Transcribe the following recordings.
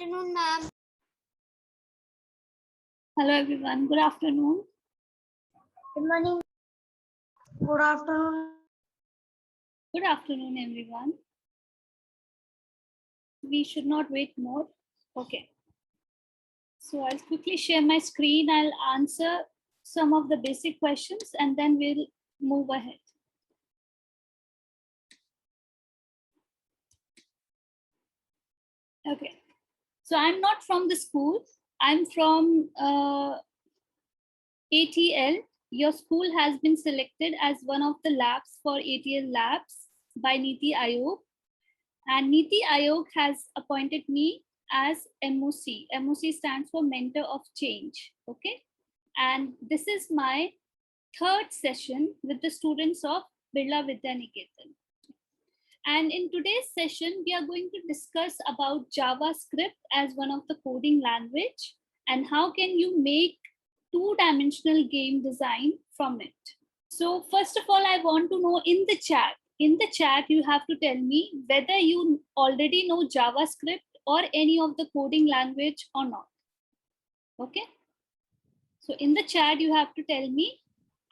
afternoon, ma'am. Hello everyone, good afternoon. Good morning. Good afternoon. Good afternoon everyone. We should not wait more. Okay. So I'll quickly share my screen. I'll answer some of the basic questions and then we'll move ahead. Okay. So I'm not from the school. I'm from ATL. Your school has been selected as one of the labs for ATL labs by Niti Aayog. And Niti Aayog has appointed me as MOC. MOC stands for Mentor of Change. Okay. And this is my third session with the students of Birla Vidya Niketan. And in today's session, we are going to discuss about JavaScript as one of the coding language and how can you make two-dimensional game design from it. So first of all, I want to know in the chat, you have to tell me whether you already know JavaScript or any of the coding language or not. Okay. So in the chat, you have to tell me,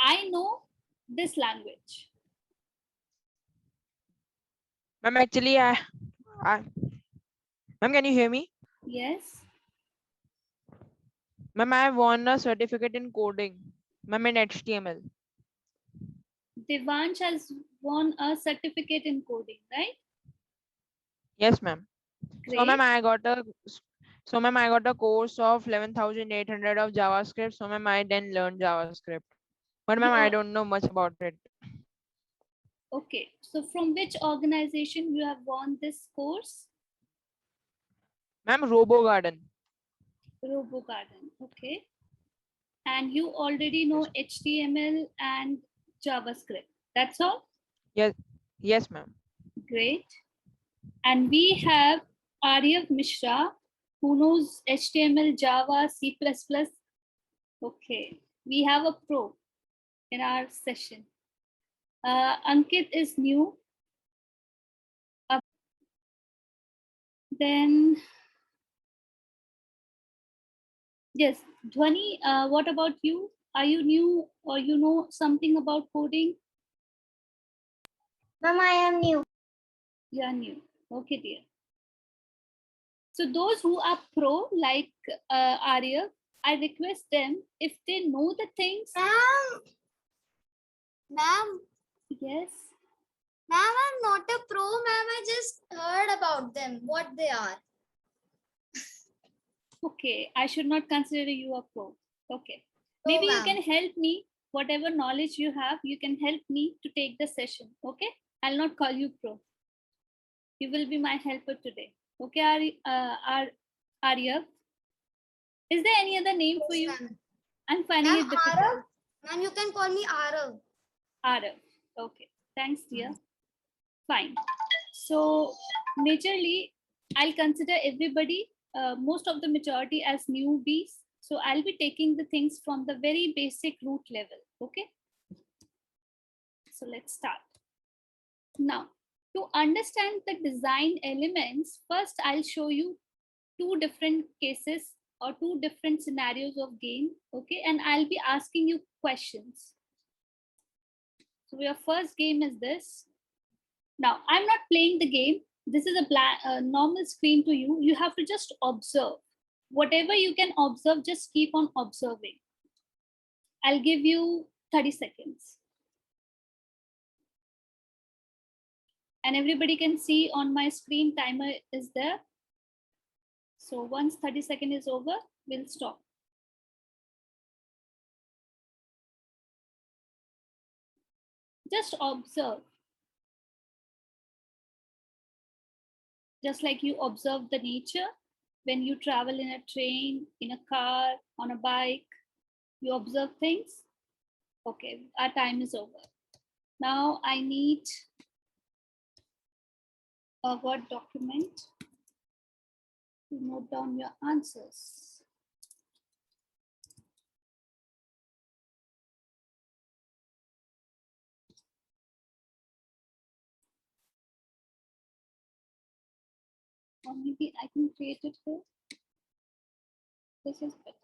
I know this language. Ma'am, actually, ma'am, can you hear me? Yes. Ma'am, I won a certificate in coding. Ma'am, in HTML. Devansh has won a certificate in coding, right? Yes, ma'am. Great. So, ma'am, I got a course of 11,800 of JavaScript. So, ma'am, I then learned JavaScript. But, ma'am, I don't know much about it. Okay. So, from which organization you have won this course? Ma'am, RoboGarden. RoboGarden. Okay. And you already know HTML and JavaScript. That's all? Yes, ma'am. Great. And we have Aryav Mishra, who knows HTML, Java, C++. Okay. We have a pro in our session. Ankit is new. Then, yes, Dhwani, what about you? Are you new or you know something about coding? Ma'am, I am new. You are new. Okay, dear. So those who are pro, like Arya, I request them, if they know the things. Ma'am. Yes. Ma'am, I'm not a pro, ma'am. I just heard about them, what they are. Okay, I should not consider you a pro. Okay. Maybe you can help me, whatever knowledge you have, you can help me to take the session. Okay. I'll not call you pro. You will be my helper today. Okay, Arya. Is there any other name for you? I'm finding it difficult. Ma'am, you can call me Arav. Arav. Okay. Thanks, dear. Fine. So majorly, I'll consider everybody, most of the majority as newbies. So I'll be taking the things from the very basic root level. Okay. So let's start. Now, to understand the design elements, first I'll show you two different cases or two different scenarios of game. Okay. And I'll be asking you questions. So your first game is this. Now, I'm not playing the game. This is a normal screen to you. You have to just observe. Whatever you can observe, just keep on observing. I'll give you 30 seconds. And everybody can see on my screen timer is there. So once 30 seconds is over, we'll stop. Just observe. Just like you observe the nature when you travel in a train, in a car, on a bike, you observe things. Okay, our time is over. Now I need a Word document to note down your answers. Or maybe I can create it here. This is better.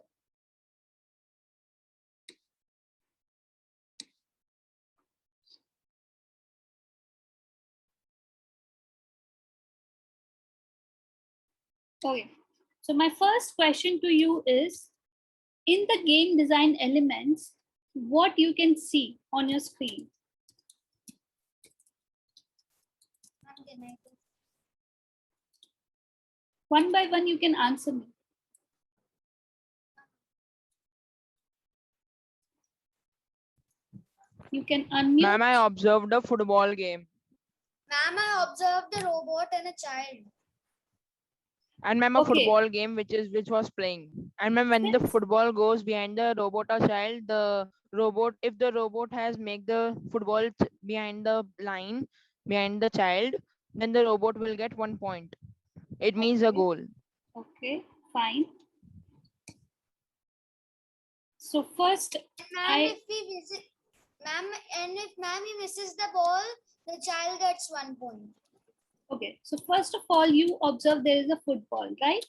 Okay. So my first question to you is, in the game design elements, what you can see on your screen? One by one, you can answer me. You can unmute. Ma'am, I observed a football game. Ma'am, I observed the robot and a child. And ma'am, a Okay. football game which was playing. And ma'am, when the Since- football goes behind the robot or child, the robot, if the robot has make the football behind the line, behind the child, then the robot will get 1 point. It means a Okay. goal. Okay, fine. So first, Ma'am, if we visit, ma'am, and if ma'am he misses the ball, the child gets 1 point. okay. So first of all, you observe there is a football, right?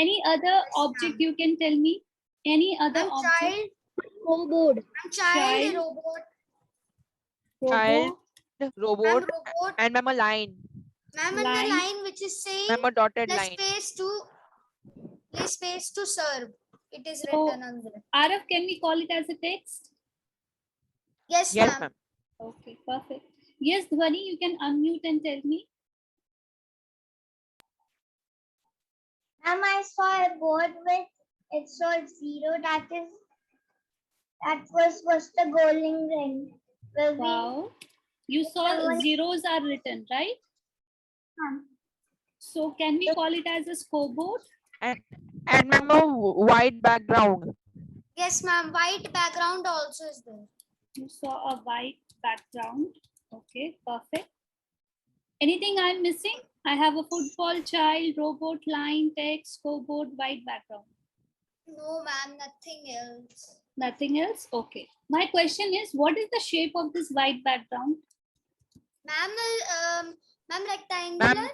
Any other object ma'am. you can tell me? Any other Ma'am, object? child, Scoreboard. ma'am, child, Child. robot, Child, ma'am, robot, robot, and ma'am, a line. ma'am, and the line which is saying Ma'am, a dotted the line. space to serve. It is So- written on there. Araf, can we call it as a text? Yes, Yes, ma'am. ma'am. Okay, perfect. Yes, Dhwani, you can unmute and tell me. Ma'am, I saw a board with it showed 0. That was the golden ring. Will we? Wow. You saw Someone- zeros are written, right? So can we call it as a scoreboard? And ma'am, a white background. Yes, ma'am. White background also is there. You saw a white background. Okay, perfect. Anything I'm missing? I have a football, child, robot, line, text, scoreboard, white background. No, ma'am. Nothing else. Nothing else? Okay. My question is, what is the shape of this white background? Ma'am, ma'am, rectangular.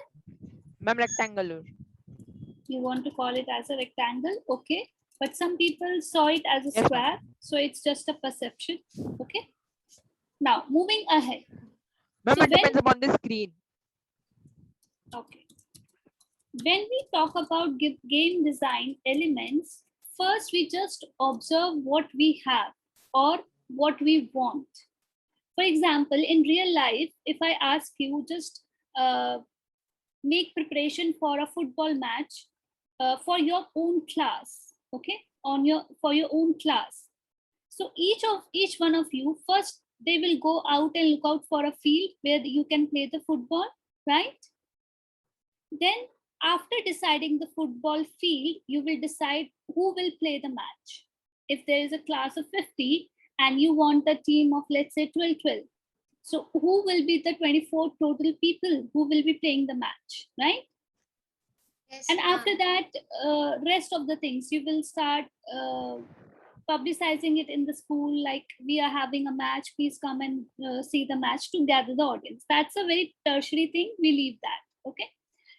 Ma'am, rectangular. You want to call it as a rectangle? Okay. But some people saw it as a Yes, ma'am. square. So it's just a perception. Okay. Now, moving ahead. Ma'am, So it depends upon the screen. Okay. When we talk about game design elements, first we just observe what we have or what we want. For example, in real life, if I ask you just make preparation for a football match for your own class, okay, for your own class. So each one of you, first they will go out and look out for a field where you can play the football, right? Then after deciding the football field, you will decide who will play the match. If there is a class of 50 and you want a team of, let's say, 12. So who will be the 24 total people who will be playing the match, right? Yes, And ma'am. after that, rest of the things, you will start publicizing it in the school, like we are having a match, please come and see the match to gather the audience. That's a very tertiary thing. We leave that, okay?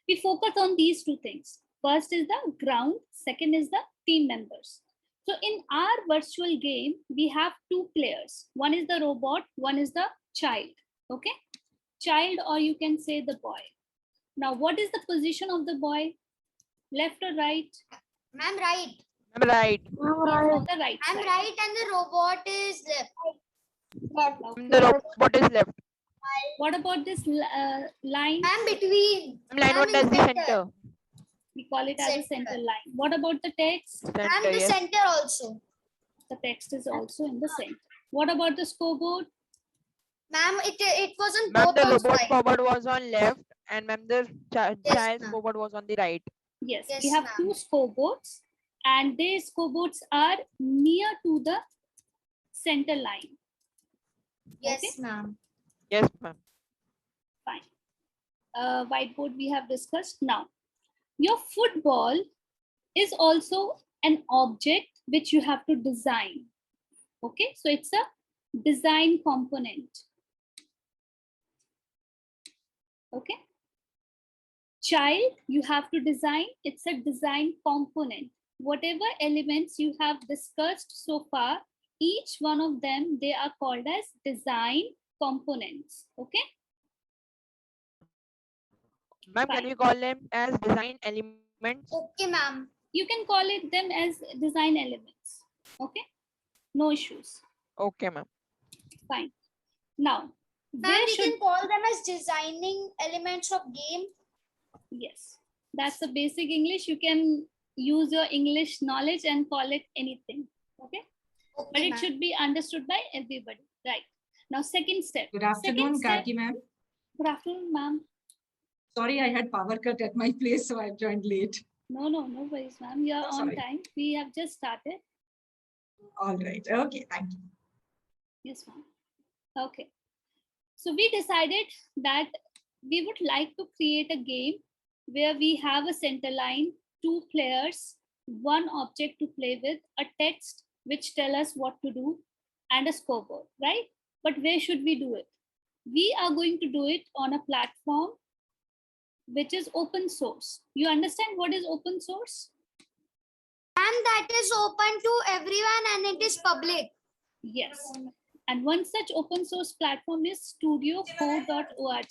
We focus on these two things. First is the ground, second is the team members. So in our virtual game, we have two players. One is the robot, one is the child, okay? Child, or you can say the boy. Now, what is the position of the boy? Left or right? Ma'am, right. Ma'am, right. He's on the right I'm side. right and the robot is left. Okay. The robot is left. What about this line? Ma'am, between. Ma'am, line one in is the center. We call it as a Center. center line. What about the text? Ma'am, Center, the yes. center also. The text is also in the center. What about the scoreboard? Ma'am, it was on Ma'am, both the on robot side. forward was on left, and ma'am, the Yes, child ma'am. forward was on the right. Yes, we Yes, have ma'am. two scoreboards, and these scoreboards are near to the center line. Yes, ma'am. Yes, ma'am. Fine. Whiteboard we have discussed. Now, your football is also an object which you have to design. Okay, so it's a design component. Okay, Child, you have to design. It's a design component. Whatever elements you have discussed so far, each one of them, they are called as design components. Okay. Ma'am, Fine. can we call them as design elements? Okay, ma'am. You can call it them as design elements. Okay. No issues. Okay, ma'am. Fine. Now, Ma'am, where we should can call them as designing elements of game. yes, that's the basic English. You can use your English knowledge and call it anything. Okay. But Okay, it ma'am. should be understood by everybody. Right. Now, second step. Good afternoon, Second step. Gargi ma'am. Good afternoon, ma'am. Sorry, I had power cut at my place, so I joined late. No worries, ma'am. You're Oh, on sorry. time. We have just started. All right. Okay, thank you. Yes, ma'am. Okay. So we decided that we would like to create a game where we have a center line, 2 players, 1 object to play with, a text which tell us what to do, and a scoreboard, right? But where should we do it? We are going to do it on a platform which is open source. You understand what is open source? And that is open to everyone and it is public. Yes. And one such open source platform is studio4.org.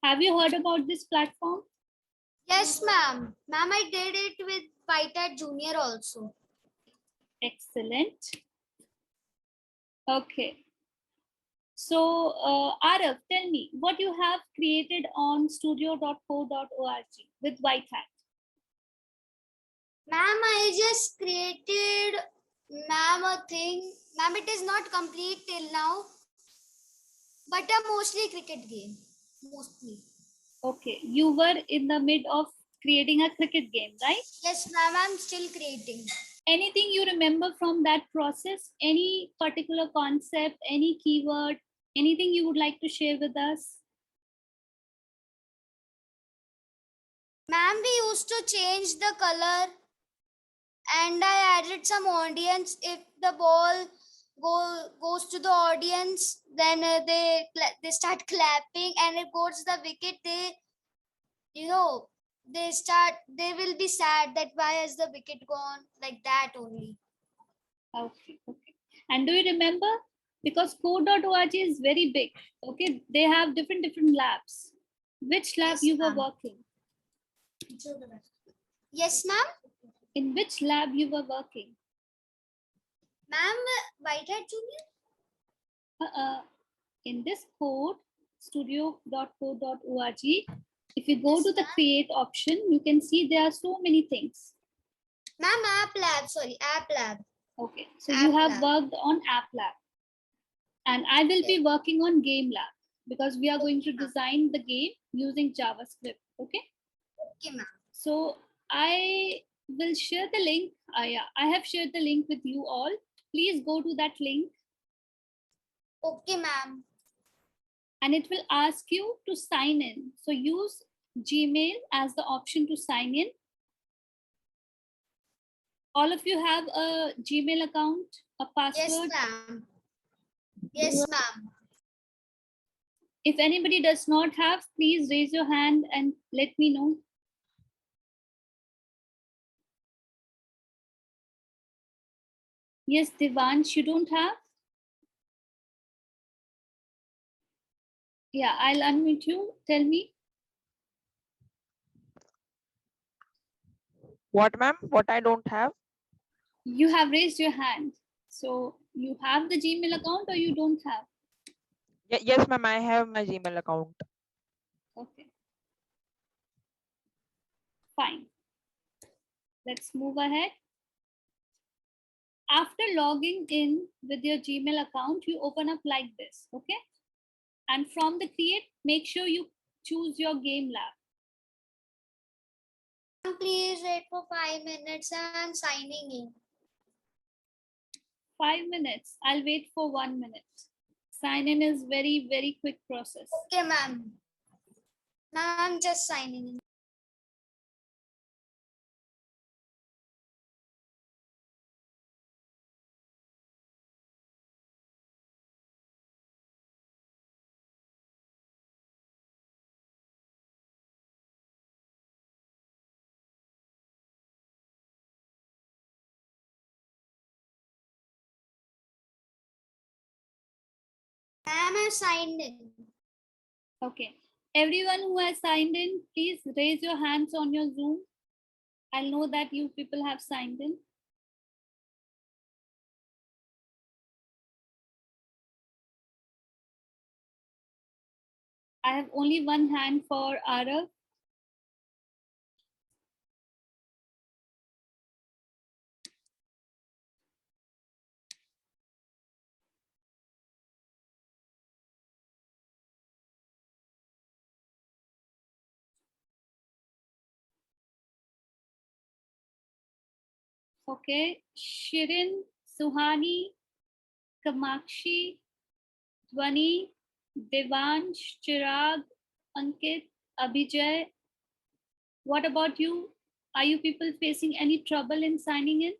Have you heard about this platform? Yes, ma'am. Ma'am, I did it with Python Junior also. Excellent. Okay. So, Arav, tell me what you have created on studio.co.org with White Hat. Ma'am, I just created, ma'am, a thing. Ma'am, it is not complete till now, but a mostly cricket game. Mostly. Okay, you were in the mid of creating a cricket game, right? Yes, ma'am, I'm still creating. Anything you remember from that process? Any particular concept, any keyword, anything you would like to share with us? Ma'am, we used to change the color and I added some audience. If the ball goes to the audience, then they start clapping, and it goes to the wicket. They will be sad that why has the wicket gone, like that only. Okay. And do you remember? Because code.org is very big. Okay, they have different labs. Which lab Yes, you were ma'am. working? Yes, ma'am. In which lab you were working? Ma'am, White Hat Junior. In this code, studio.co.org, if you go Yes, to the ma'am. create option, you can see there are so many things. Ma'am, App Lab. Sorry, App Lab. Okay, so you App have Lab. worked on app lab, and I will be working on game lab because we are going to Okay, ma'am. design the game using JavaScript. Okay, Okay, ma'am. so I will share the link. Yeah, I have shared the link with you all. Please go to that link, Okay, ma'am. and it will ask you to sign in. So use Gmail as the option to sign in. All of you have a Gmail account, a Yes, password. ma'am. Yes, ma'am. If anybody does not have, please raise your hand and let me know. Yes, Devansh, you don't have? Yeah, I'll unmute you. Tell me. What, ma'am? What I don't have? You have raised your hand. So you have the Gmail account or you don't have? Yes, ma'am. I have my Gmail account. Okay. Fine. Let's move ahead. After logging in with your Gmail account, you open up like this, okay? And from the create, make sure you choose your game lab. Please wait for 5 minutes. I'm signing in. 5 minutes. I'll wait for 1 minute. Sign in is very quick process. Okay, ma'am. Ma'am, I'm just signing in. Ma'am, I signed in. Okay. Everyone who has signed in, please raise your hands on your Zoom. I'll know that you people have signed in. I have only one hand for Arav. Okay. Shirin, Suhani, Kamakshi, Dhwani, Devansh, Chirag, Ankit, Abhijay. What about you? Are you people facing any trouble in signing in?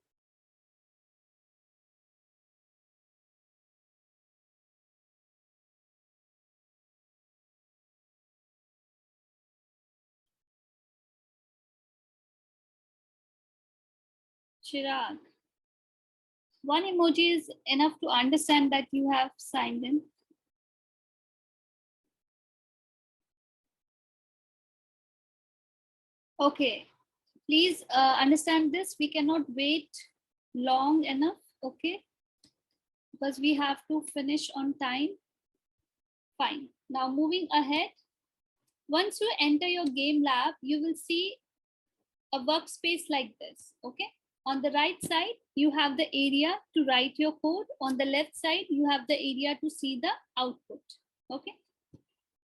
Chirag. One emoji is enough to understand that you have signed in. Okay, please understand this. We cannot wait long enough, okay? Because we have to finish on time. Fine. Now moving ahead. Once you enter your game lab, you will see a workspace like this, okay? On the right side, you have the area to write your code. On the left side, you have the area to see the output, okay?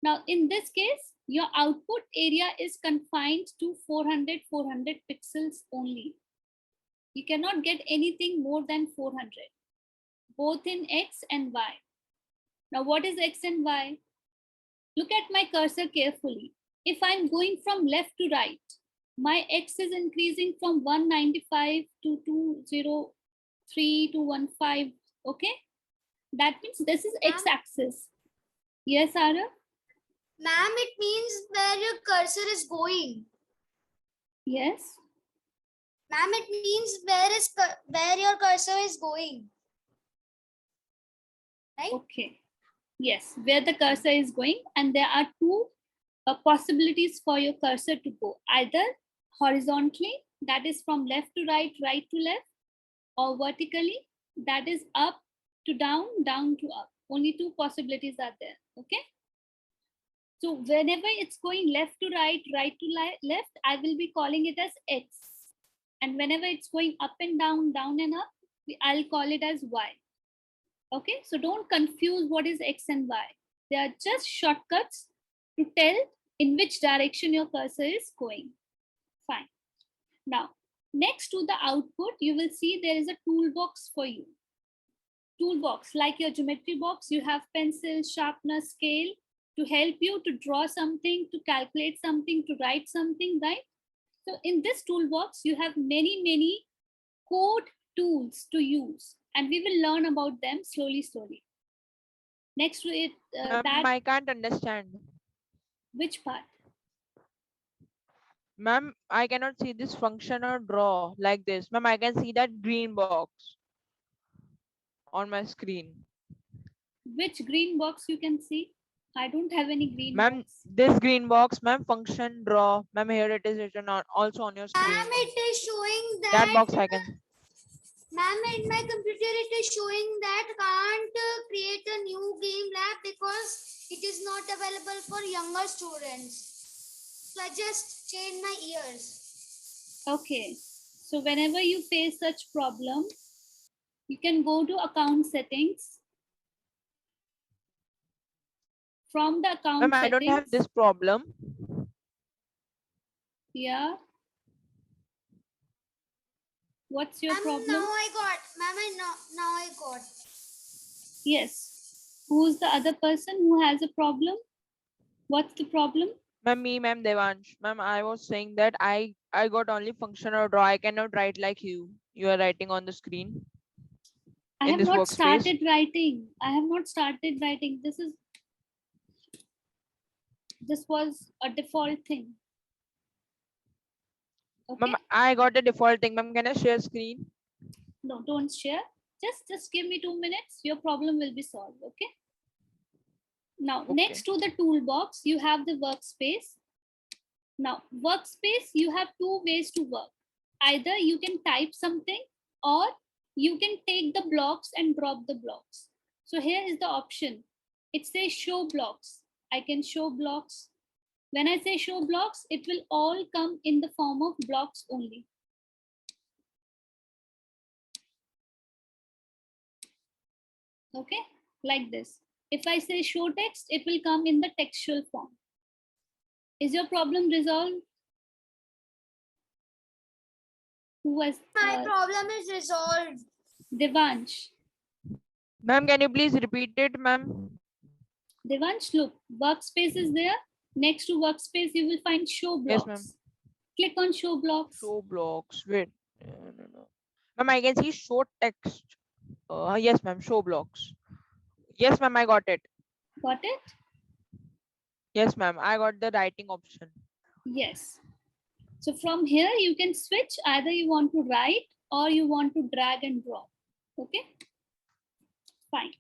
Now, in this case, your output area is confined to 400 pixels only. You cannot get anything more than 400, both in X and Y. Now, what is X and Y? Look at my cursor carefully. If I'm going from left to right, my X is increasing from 195 to 203 to 15, okay? That means this is X axis. Yes, Ara? Ma'am, it means where your cursor is going. Yes. Ma'am, it means where your cursor is going. Right? Okay. Yes, where the cursor is going, and there are two possibilities for your cursor to go. Either horizontally, that is from left to right, right to left, or vertically, that is up to down, down to up. Only two possibilities are there. Okay. So whenever it's going left to right, right to left, I will be calling it as X. And whenever it's going up and down, down and up, I'll call it as Y. Okay, so don't confuse what is X and Y. They are just shortcuts to tell in which direction your cursor is going. Fine. Now, next to the output, you will see there is a toolbox for you. Toolbox, like your geometry box, you have pencil, sharpener, scale to help you to draw something, to calculate something, to write something, right? So in this toolbox, you have many code tools to use, and we will learn about them slowly. Next to it, Ma'am, I can't understand. which part? Ma'am, I cannot see this function or draw like this. Ma'am, I can see that green box on my screen. Which green box you can see? I don't have any green Ma'am, box. this green box, ma'am, function draw. Ma'am, here it is written also on your screen. Ma'am, it is showing That box I can. Ma'am, in my computer, it is showing that can't create a new game lab because it is not available for younger students. So I just changed my ears. Okay. So whenever you face such problem, you can go to account settings. From the account Ma'am, settings. I don't have this problem. Yeah. What's your problem? Now I got. Ma'am, now I got. Yes. Who's the other person who has a problem? What's the problem? Ma'am, ma'am, Devansh. Ma'am, I was saying that I got only function or draw. I cannot write like you. You are writing on the screen. I have not started writing. I have not started writing. This was a default thing. Okay. Ma'am, I got a default thing. Ma'am, can I share screen? No, don't share. Just give me 2 minutes. Your problem will be solved. Okay. Now, Okay. next to the toolbox, you have the workspace. Now, workspace, you have two ways to work. Either you can type something or you can take the blocks and drop the blocks. So here is the option. It says show blocks. I can show blocks. When I say show blocks, it will all come in the form of blocks only. Okay, like this. If I say show text, it will come in the textual form. Is your problem resolved? Who was My problem is resolved. Devansh? Ma'am, can you please repeat it, ma'am? Devansh, look, workspace is there. Next to workspace, you will find show blocks. Yes, ma'am. Click on show blocks. Show blocks. Wait. No. Ma'am, I can see show text. Yes, ma'am. Show blocks. Yes, ma'am. I got it. Got it? Yes, ma'am. I got the writing option. Yes. So from here, you can switch. Either you want to write or you want to drag and drop. Okay? Fine.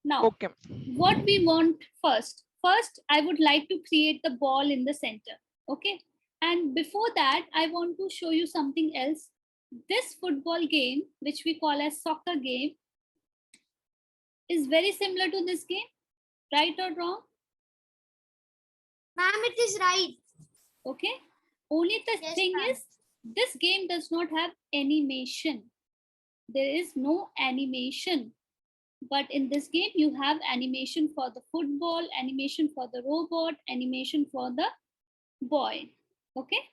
Now, Okay. what we want first. First, I would like to create the ball in the center. Okay? And before that, I want to show you something else. This football game, which we call as soccer game, is very similar to this game. Right or wrong? Ma'am, it is right. Okay? Only the Yes, thing ma'am. is, this game does not have animation. There is no animation. But in this game, you have animation for the football, animation for the robot, animation for the boy. Okay?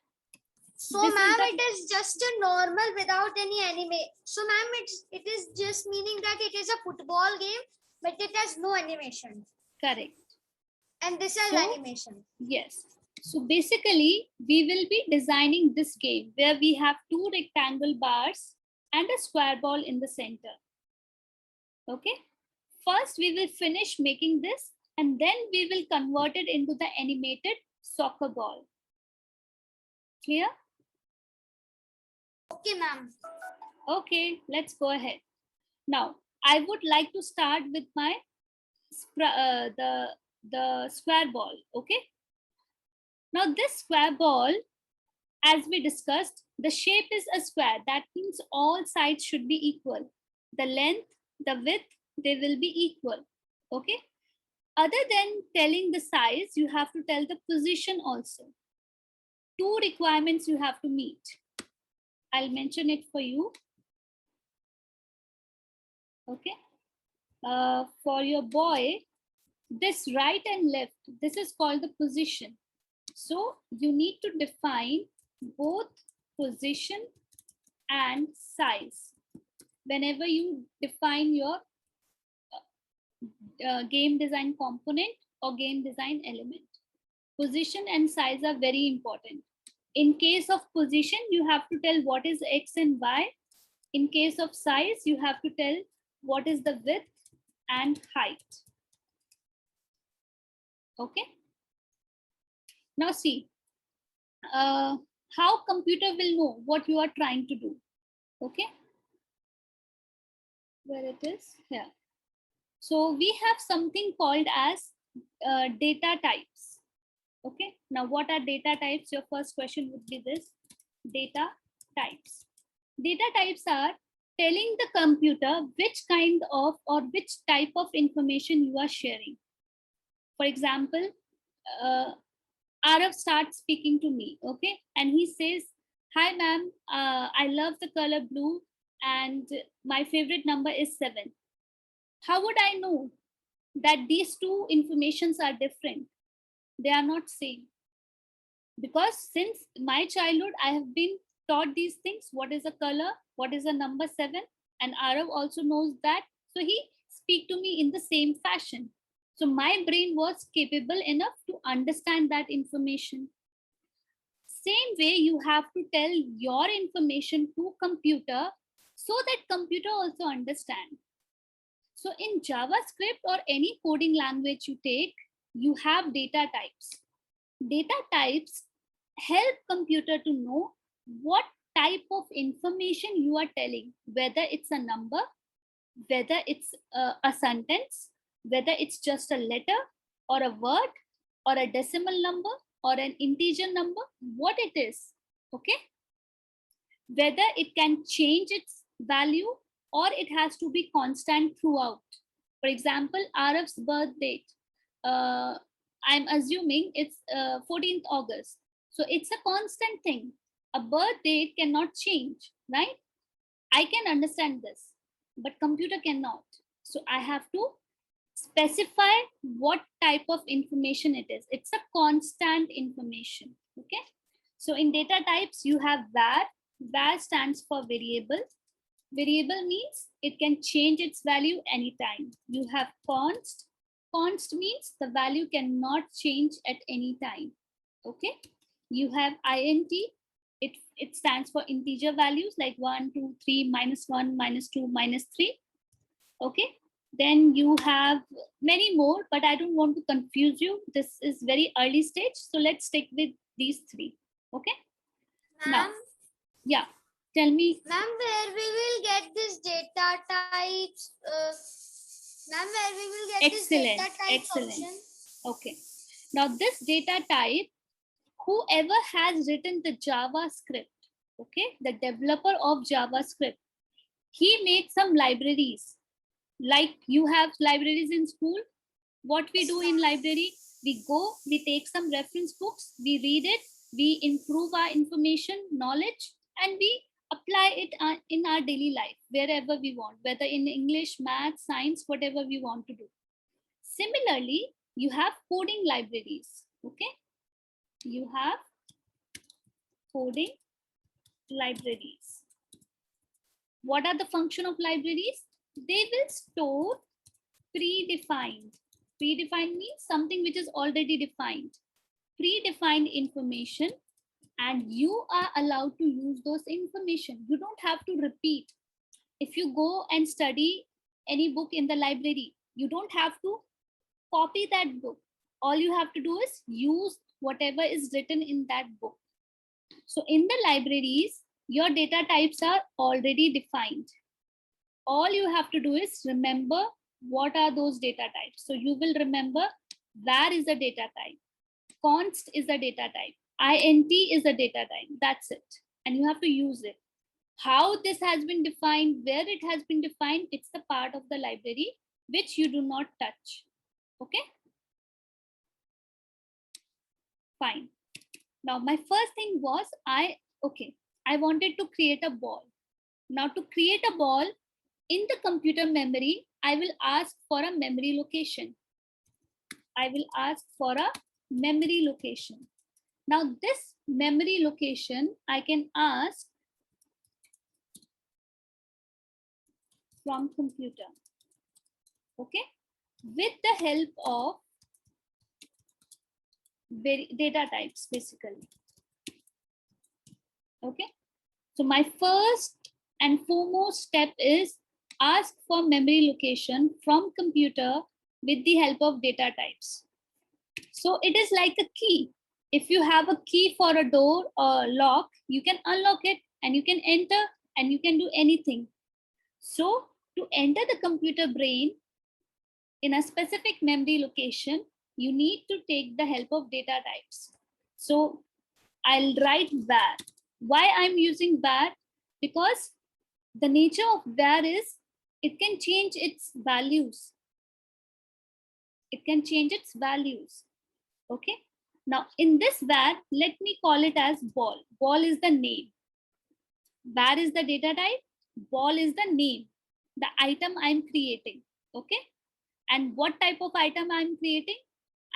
So, This is ma'am, the- it is just a normal without any anime. So, ma'am, it is just meaning that it is a football game, but it has no animation. Correct. And this has So- animation. Yes. So basically, we will be designing this game where we have two rectangle bars and a square ball in the center. Okay. First, we will finish making this and then we will convert it into the animated soccer ball. Clear? Okay, ma'am. Okay, let's go ahead. Now, I would like to start with my the square ball. Okay. Now, this square ball, as we discussed, the shape is a square. That means all sides should be equal. The length, the width, they will be equal. Okay. Other than telling the size, you have to tell the position also. Two requirements you have to meet. I'll mention it for you. Okay. For your boy, this right and left, this is called the position. So you need to define both position and size whenever you define your game design component or game design element. Position and size are very important. In case of position, you have to tell what is X and Y. In case of size, you have to tell what is the width and height. Okay. Now see, how computer will know what you are trying to do. Okay. Where it is here. So we have something called as data types. Okay. Now what are data types? Your first question would be this: data types. Data types are telling the computer which kind of or which type of information you are sharing. For example, Arav starts speaking to me, okay? And he says, hi ma'am, I love the color blue and my favorite number is 7. How would I know that these two informations are different? They are not same. Because since my childhood, I have been taught these things. What is a color? What is a number 7? And Arav also knows that. So he speak to me in the same fashion. So my brain was capable enough to understand that information. Same way, you have to tell your information to computer so that computer also understand. So in JavaScript or any coding language you take, you have data types. Data types help computer to know what type of information you are telling, whether it's a number, whether it's a sentence, whether it's just a letter or a word or a decimal number or an integer number, what it is, okay? Whether it can change its value or it has to be constant throughout. For example, Araf's birth date, I'm assuming it's 14th August. So it's a constant thing. A birth date cannot change, right? I can understand this, but computer cannot. So I have to specify what type of information it is. It's a constant information, okay? So in data types, you have var. Var stands for variable. Variable means it can change its value anytime. You have const. Const means the value cannot change at any time, okay? You have int. It stands for integer values like 1, 2, 3, -1, -2, -3, okay? Then you have many more, but I don't want to confuse you. This is very early stage. So let's stick with these three. Okay. Now, Ma'am, yeah, tell me. ma'am, where we will get this data types? Ma'am, where we will get this Excellent, data types excellent. option? Okay. Now this data type, whoever has written the JavaScript, okay, the developer of JavaScript, he made some libraries. Like you have libraries in school. What we do in library, we go, we take some reference books, we read it, we improve our information, knowledge, and we apply it in our daily life, wherever we want, whether in English, math, science, whatever we want to do. Similarly, you have coding libraries, okay? You have coding libraries. What are the function of libraries? They will store predefined. Predefined means something which is already defined. Predefined information, and you are allowed to use those information. You don't have to repeat. If you go and study any book in the library, you don't have to copy that book. All you have to do is use whatever is written in that book. So in the libraries, your data types are already defined. All you have to do is remember what are those data types. So you will remember var is a data type, const is a data type, int is a data type. That's it. And you have to use it. How this has been defined, where it has been defined, it's the part of the library which you do not touch. Okay? Fine. Now my first thing was I wanted to create a ball. Now to create a ball in the computer memory, I will ask for a memory location. I will ask for a memory location. Now this memory location I can ask from computer, okay, with the help of data types basically. Okay, so my first and foremost step is ask for memory location from computer with the help of data types. So it is like a key. If you have a key for a door or lock, you can unlock it and you can enter and you can do anything. So to enter the computer brain in a specific memory location, you need to take the help of data types. So I'll write var. Why I'm using var? Because the nature of var is it can change its values. It can change its values. Okay. Now in this var, let me call it as ball. Ball is the name. Var is the data type. Ball is the name, the item I'm creating. Okay. And what type of item I'm creating?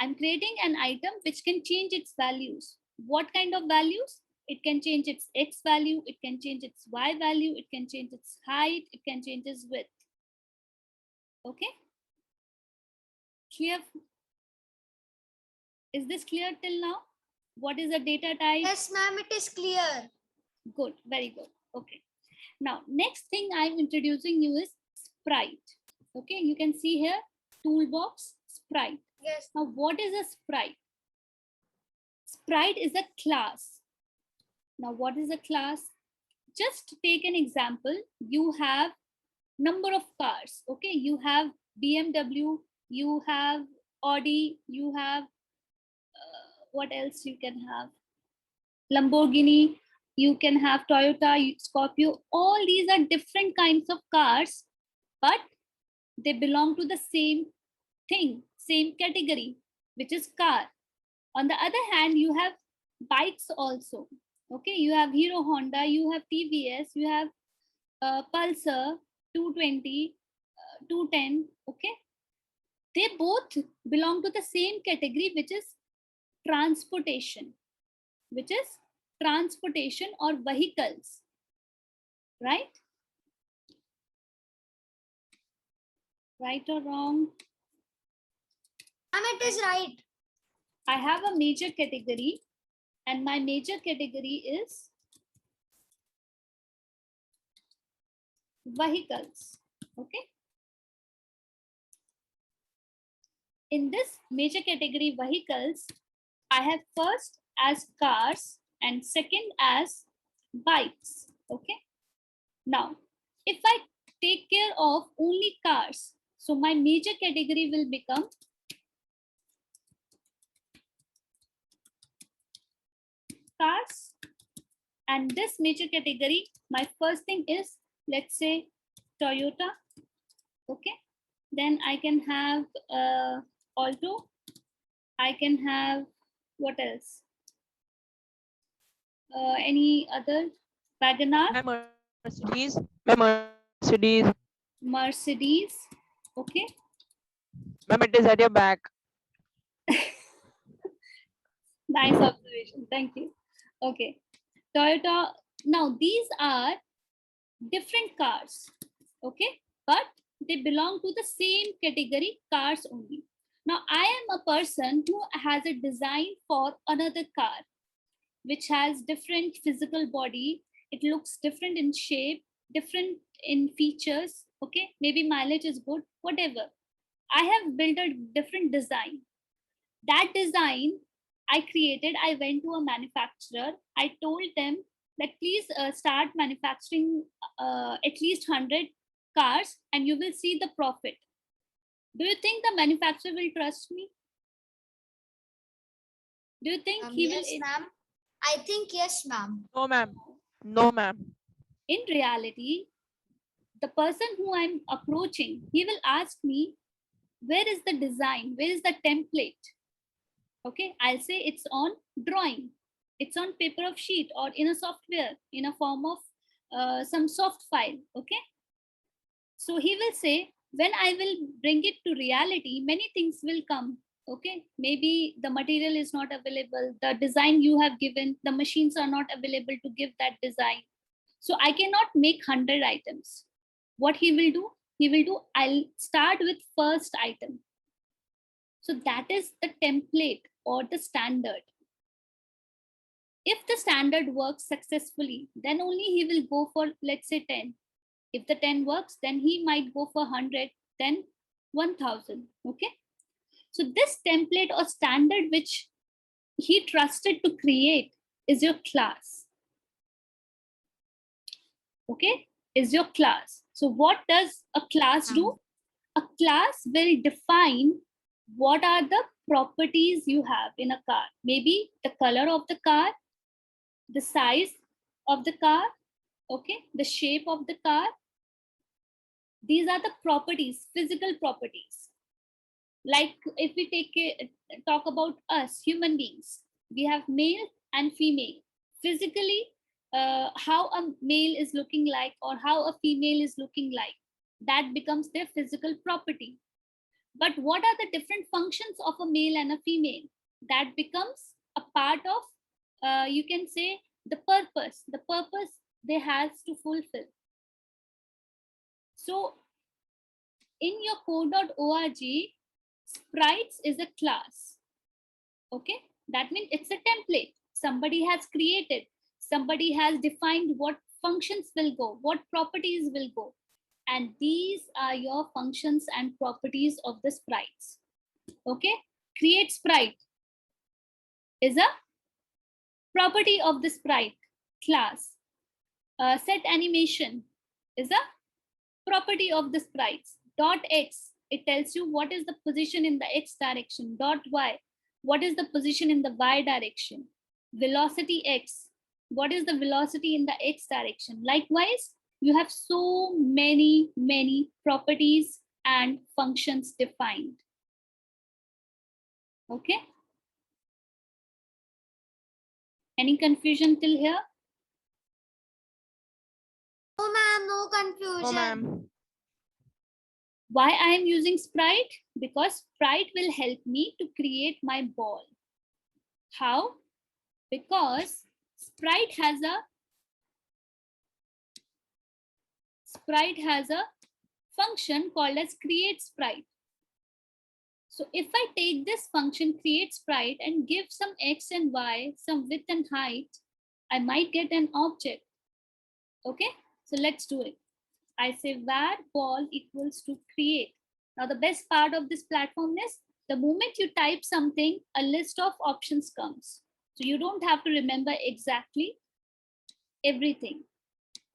I'm creating an item which can change its values. What kind of values? It can change its X value, it can change its Y value, it can change its height, it can change its width. Okay? Clear? Is this clear till now? What is a data type? Yes, ma'am, it is clear. Good, very good. Okay. Now, next thing I'm introducing you is sprite. Okay, you can see here, toolbox, sprite. Yes. Now, what is a sprite? Sprite is a class. Now, what is a class? Just take an example. You have number of cars. Okay, you have BMW you have Audi, you have what else you can have? Lamborghini, you can have Toyota, Scorpio. All these are different kinds of cars, but they belong to the same thing, same category, which is car. On the other hand, you have bikes also. Okay, you have Hero Honda, you have TVS, you have Pulsar 220, 210. Okay, they both belong to the same category, which is transportation, or vehicles, right? Right or wrong? Ma'am, it is right. I have a major category, and my major category is vehicles. Okay. In this major category vehicles, I have first as cars and second as bikes. Okay. Now, if I take care of only cars, so my major category will become cars. And this major category, my first thing is, let's say, Toyota. Okay. Then I can have Alto. I can have what else? Any other? WagonR, My Mercedes. My Mercedes. Mercedes. Okay. Ma'am, it is at your back. Nice observation. Thank you. Okay. Toyota. Now these are different cars. Okay. But they belong to the same category, cars only. Now I am a person who has a design for another car, which has different physical body. It looks different in shape, different in features. Okay. Maybe mileage is good, whatever. I have built a different design. That design I created, I went to a manufacturer. I told them that please start manufacturing at least 100 cars and you will see the profit. Do you think the manufacturer will trust me? Do you think he Yes, will? ma'am. I think yes, ma'am. No, ma'am. No, ma'am. In reality, the person who I'm approaching, he will ask me, where is the design? Where is the template? Okay, I'll say it's on drawing. It's on paper of sheet or in a software, in a form of some soft file. Okay. So he will say, when I will bring it to reality, many things will come. Okay. Maybe the material is not available. The design you have given, the machines are not available to give that design. So I cannot make 100 items. What he will do? I'll start with first item. So that is the template or the standard. If the standard works successfully, then only he will go for, let's say, 10. If the 10 works, then he might go for 100, then 1000. Okay. So this template or standard which he trusted to create is your class. Okay. Is your class. So what does a class do? A class will define what are the properties you have in a car. Maybe the color of the car, the size of the car, okay, the shape of the car. These are the properties, physical properties. Like if we talk about us, human beings, we have male and female. Physically, how a male is looking like or how a female is looking like, that becomes their physical property. But what are the different functions of a male and a female? That becomes a part of, you can say, the purpose they has to fulfill. So in your code.org, sprites is a class. Okay, that means it's a template somebody has created. Somebody has defined what functions will go, what properties will go. And these are your functions and properties of the sprites. Okay, create sprite is a property of the sprite class. Set animation is a property of the sprites. .x it tells you what is the position in the x direction. Dot y, what is the position in the y direction. Velocity x, what is the velocity in the x direction. Likewise, you have so many properties and functions defined. Okay. Any confusion till here? No, ma'am, no No, confusion. ma'am. Why I am using sprite? Because sprite will help me to create my ball. How? Because sprite has a function called as create sprite. So if I take this function create sprite and give some x and y, some width and height, I might get an object. Okay, so let's do it. I say var ball equals to create. Now the best part of this platform is the moment you type something, a list of options comes. So you don't have to remember exactly everything.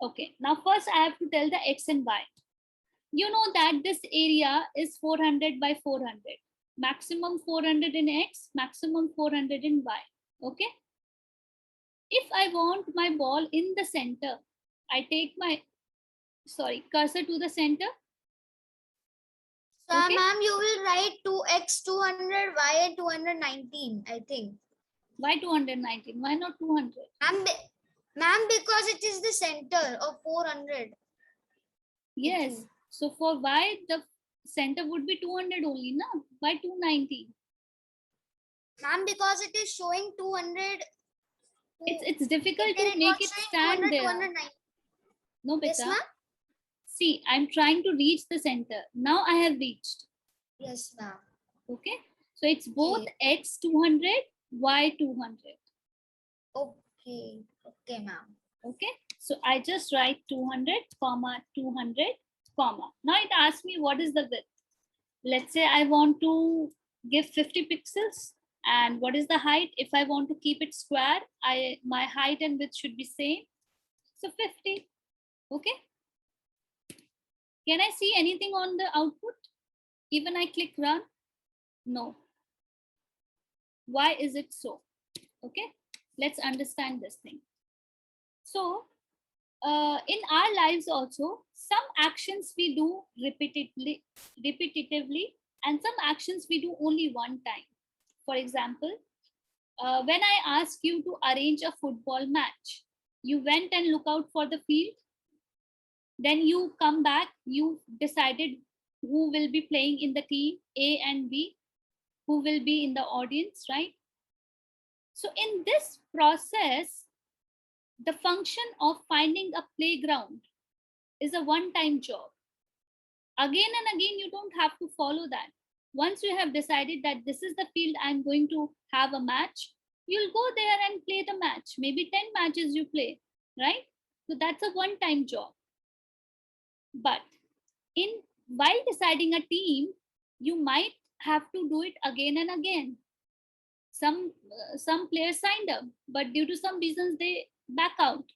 Okay, now first I have to tell the x and y. You know that this area is 400 by 400. Maximum 400 in x, maximum 400 in y. Okay. If I want my ball in the center, I take my cursor to the center. So, Okay. ma'am, you will write 2x 200, y and 219, I think. Why 219? Why not 200? Ma'am, because it is the center of 400. Yes. So for y, the center would be 200 only, na? Why 290? Ma'am, because it is showing 200. It's difficult Then to make was it showing stand 200, there. 209. No, Yes, beta. ma'am? See, I'm trying to reach the center. Now I have reached. Yes, ma'am. Okay. So it's both x 200, y 200. Okay. Okay, ma'am. Okay. So I just write 200, comma 200, comma. Now it asks me what is the width. Let's say I want to give 50 pixels. And what is the height? If I want to keep it square, my height and width should be same. So 50. Okay. Can I see anything on the output? Even I click run? No. Why is it so? Okay. Let's understand this thing. So in our lives also, some actions we do repetitively, and some actions we do only one time. For example, when I ask you to arrange a football match, you went and look out for the field. Then you come back, you decided who will be playing in the team A and B, who will be in the audience, right? So in this process, the function of finding a playground is a one-time job. Again and again, you don't have to follow that. Once you have decided that this is the field I'm going to have a match, you'll go there and play the match. Maybe 10 matches you play, right? So that's a one-time job. But while deciding a team, you might have to do it again and again. Some players signed up, but due to some reasons they back out.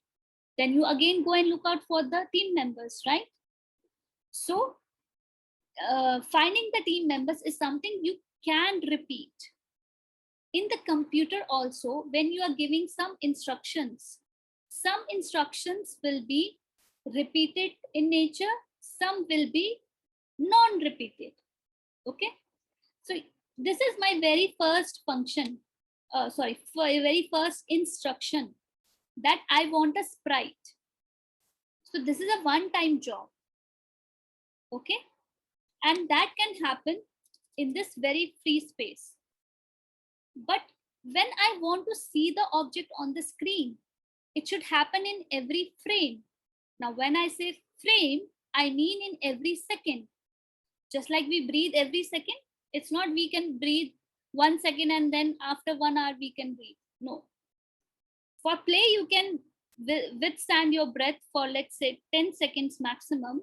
Then you again go and look out for the team members, right? So finding the team members is something you can repeat. In the computer also, when you are giving some instructions will be repeated in nature, some will be non-repeated. Okay, so this is my very first function, very first instruction, that I want a sprite. So this is a one-time job. Okay, and that can happen in this very free space. But when I want to see the object on the screen, it should happen in every frame. Now, when I say frame, I mean in every second. Just like we breathe every second, it's not we can breathe 1 second and then after 1 hour we can breathe. No. For play, you can withstand your breath for, let's say, 10 seconds maximum,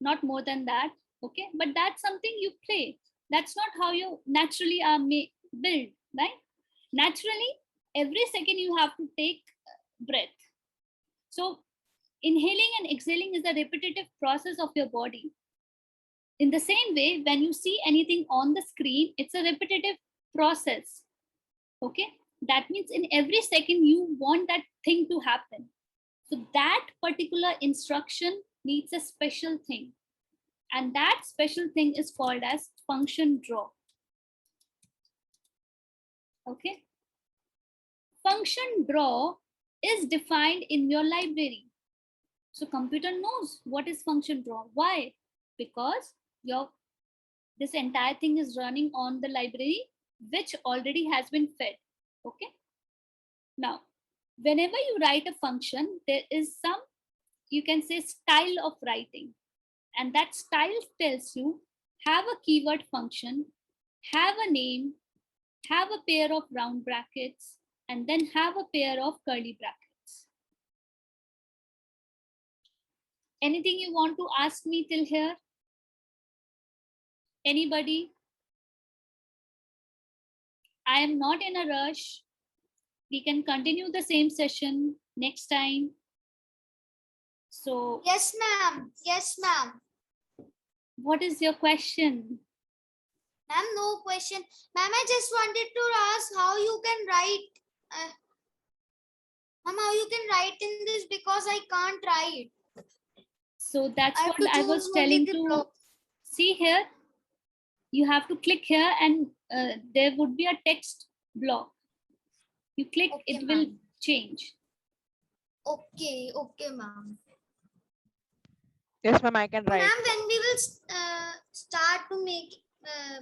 not more than that. Okay, but that's something you play. That's not how you naturally are built, right? Naturally, every second you have to take breath. So inhaling and exhaling is a repetitive process of your body. In the same way, when you see anything on the screen, it's a repetitive process. Okay, that means in every second you want that thing to happen. So that particular instruction needs a special thing, and that special thing is called as function draw. Okay, function draw is defined in your library. So computer knows what is function draw. Why? Because this entire thing is running on the library which already has been fed. Okay, now whenever you write a function, there is some, you can say, style of writing, and that style tells you have a keyword function, have a name, have a pair of round brackets, and then have a pair of curly brackets. Anything you want to ask me till here? Anybody? I am not in a rush. We can continue the same session next time. So, Yes, ma'am. Yes, ma'am. what is your question? Ma'am, no question. Ma'am, I just wanted to ask how you can write. Ma'am, how you can write in this because I can't write. So that's I have what to I was choose only telling the to block. see here. You have to click here and there would be a text block. You click, Okay, it will ma'am. change. Okay, okay, ma'am. Yes, ma'am, I can So, write. ma'am, when we will start to make,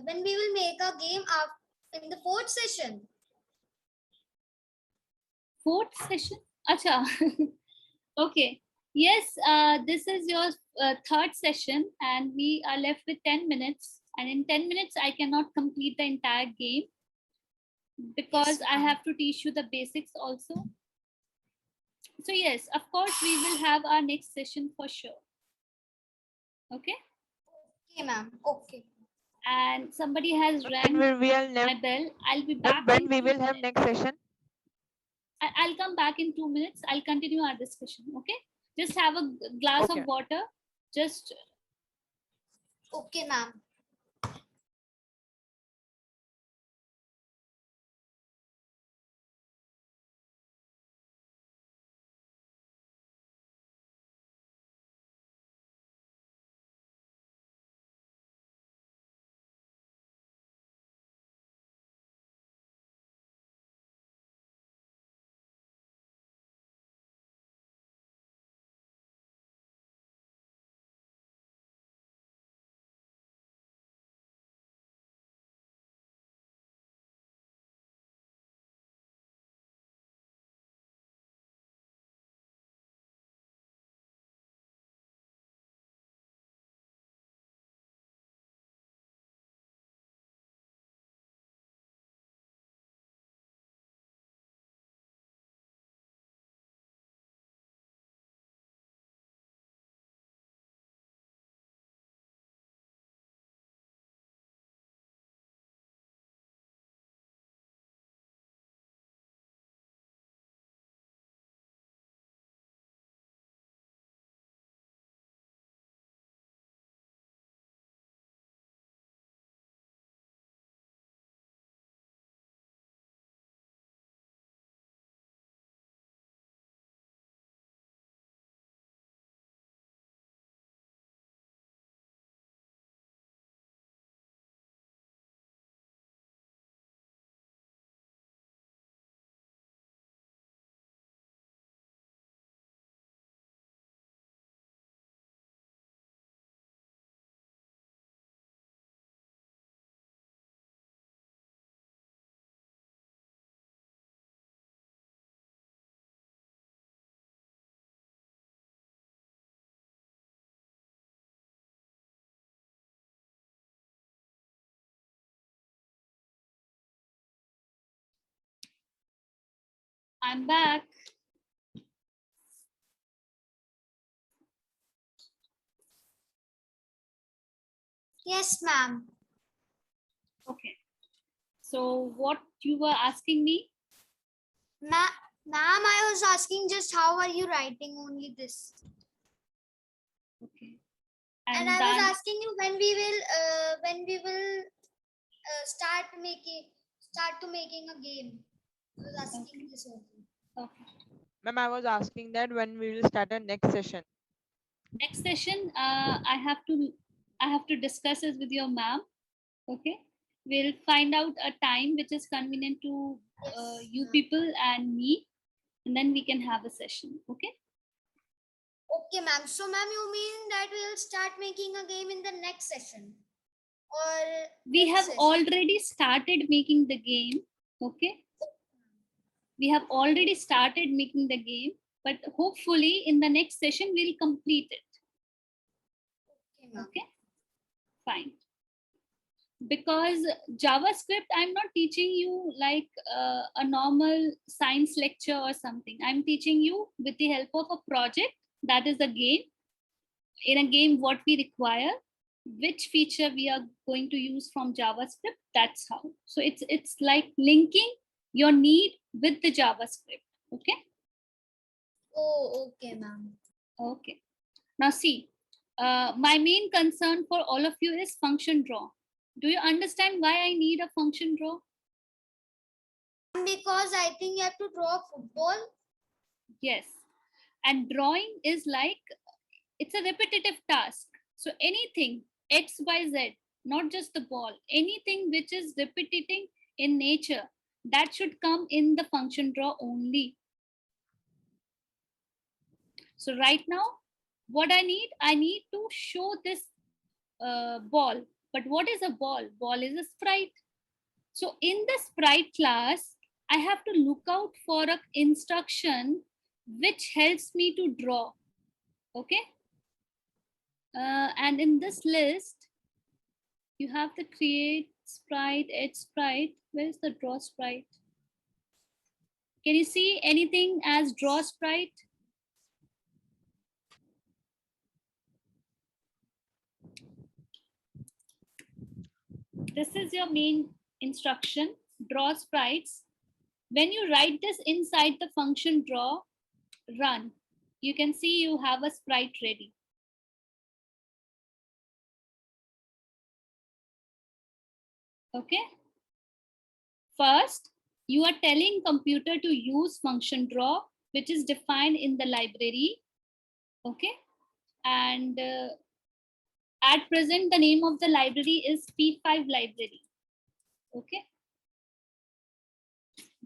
when we will make a game in the fourth session. Fourth session? Acha. Okay. Yes, this is your third session and we are left with 10 minutes. And in 10 minutes, I cannot complete the entire game because Yes, I ma'am. have to teach you the basics also. So yes, of course, we will have our next session for sure. Okay. Okay, ma'am. Okay. And somebody has When rang will we will my have, bell. I'll be back when in we 2 will have minutes. next session? I'll come back in 2 minutes. I'll continue our discussion. Okay. Just have a glass Okay. of water. Just Okay, ma'am. I'm back. Yes, ma'am. Okay. So what you were asking me? Ma'am, I was asking just how are you writing only this? Okay. And I was asking you when we will start to making a game. I was asking this only. Okay. Ma'am, I was asking that when we will start our next session. Next session, I have to discuss this with your ma'am. Okay, we'll find out a time which is convenient to Yes, you ma'am. people and me, and then we can have a session. Okay. Okay, ma'am. So, ma'am, you mean that we'll start making a game in the next session? Or We which have session? already started making the game. Okay. We have already started making the game, but hopefully in the next session we'll complete it. Okay, ma'am. Okay, fine. Because JavaScript, I'm not teaching you like a normal science lecture or something. I'm teaching you with the help of a project, that is a game. In a game, what we require, which feature we are going to use from JavaScript, that's how. So it's like linking your need with the JavaScript. Okay. Oh, okay, ma'am. Okay. Now see, my main concern for all of you is function draw. Do you understand why I need a function draw? Because I think you have to draw football. Yes. And drawing is like, it's a repetitive task. So anything X, Y, Z, not just the ball, anything which is repeating in nature, that should come in the function draw only. So right now, what I need to show this ball. But what is a ball? Ball is a sprite. So in the sprite class, I have to look out for an instruction which helps me to draw. Okay. And in this list, you have the create sprite, edge sprite. Where is the draw sprite? Can you see anything as draw sprite? This is your main instruction, draw sprites. When you write this inside the function draw, run, you can see you have a sprite ready. Okay. First, you are telling computer to use function draw, which is defined in the library. Okay. And at present, the name of the library is P5 library. Okay.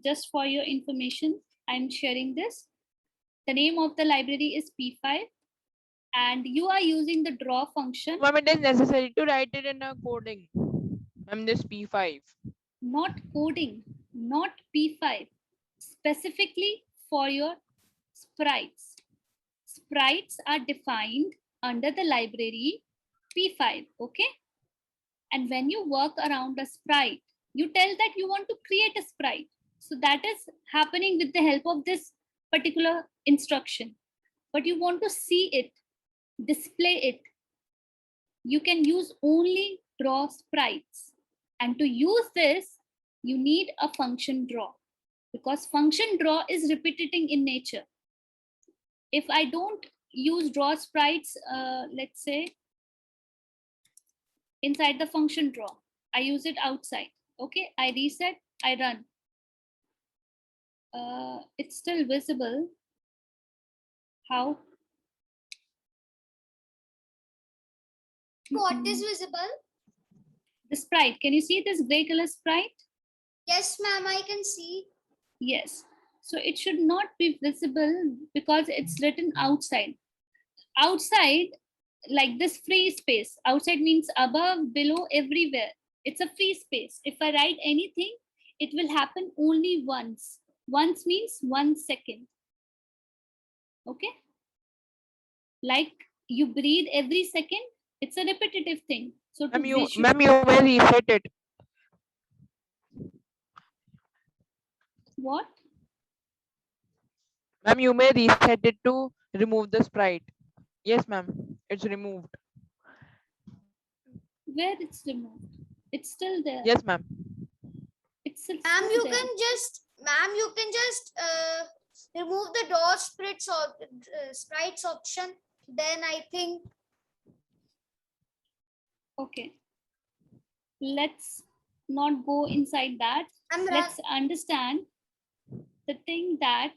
Just for your information, I'm sharing this. The name of the library is P5, and you are using the draw function. Ma'am, it is necessary to write it in a coding. Ma'am, this P5. Not coding, not P5, specifically for your sprites. Sprites are defined under the library P5, okay? And when you work around a sprite, you tell that you want to create a sprite. So that is happening with the help of this particular instruction. But you want to see it, display it. You can use only draw sprites. And to use this, you need a function draw, because function draw is repeating in nature. If I don't use draw sprites, let's say inside the function draw, I use it outside. Okay, I reset, I run. It's still visible. How? What is visible? The sprite. Can you see this gray color sprite? Yes, ma'am, I can see. Yes. So it should not be visible because it's written outside. Outside, like this free space. Outside means above, below, everywhere. It's a free space. If I write anything, it will happen only once. Once means 1 second. Okay. Like you breathe every second. It's a repetitive thing. So Ma'am, you visual, may reset it. what? Ma'am, you may reset it to remove the sprite. Yes, ma'am. It's removed. Where it's removed? It's still there. Yes, ma'am. It's still Ma'am, there. you can just remove the draw sprites or sprites option. Then I think Okay. Let's not go inside that. Let's understand the thing that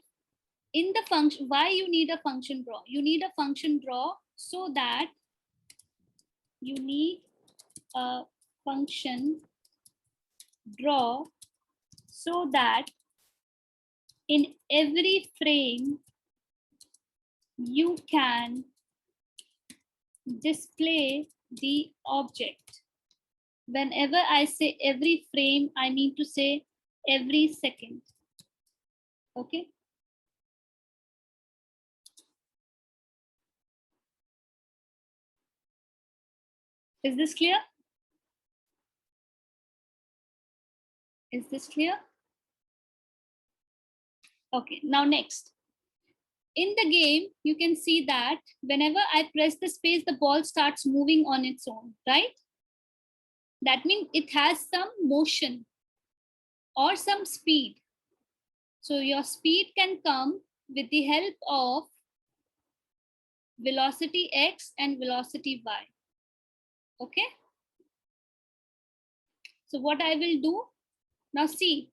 in the function, why you need a function draw. You need a function draw so that you need a function draw so that in every frame you can display the object. Whenever I say every frame, I mean to say every second. Okay. Is this clear? Is this clear? Okay, now next. In the game, you can see that whenever I press the space, the ball starts moving on its own, right? That means it has some motion or some speed. So your speed can come with the help of velocity x and velocity y. Okay. So what I will do now, see,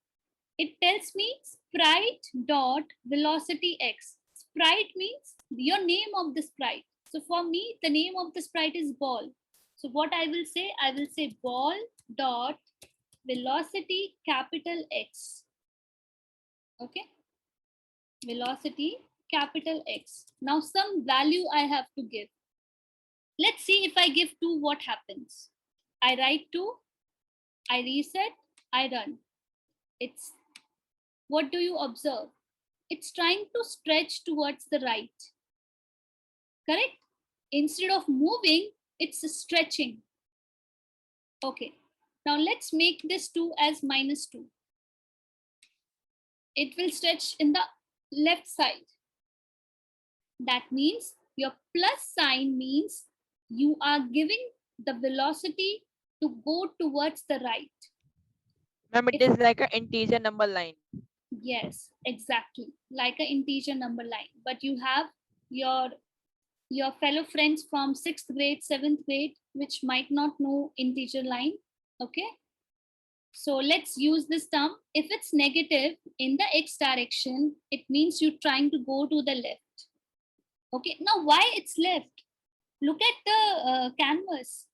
it tells me sprite dot velocity x. Sprite means your name of the sprite. So for me, the name of the sprite is ball. So what I will say ball dot velocity capital X. Okay. Velocity capital X. Now some value I have to give. Let's see if I give 2, what happens. I write 2, I reset, I run. It's, what do you observe? It's trying to stretch towards the right. Correct? Instead of moving, it's stretching. Okay. Now let's make this 2 as -2. It will stretch in the left side. That means your plus sign means you are giving the velocity to go towards the right. Ma'am, it is like an integer number line. Yes, exactly. Like an integer number line. But you have your fellow friends from 6th grade, 7th grade, which might not know integer line. Okay. So let's use this term. If it's negative in the x direction, it means you're trying to go to the left. Okay. Now, why it's left? Look at the canvas.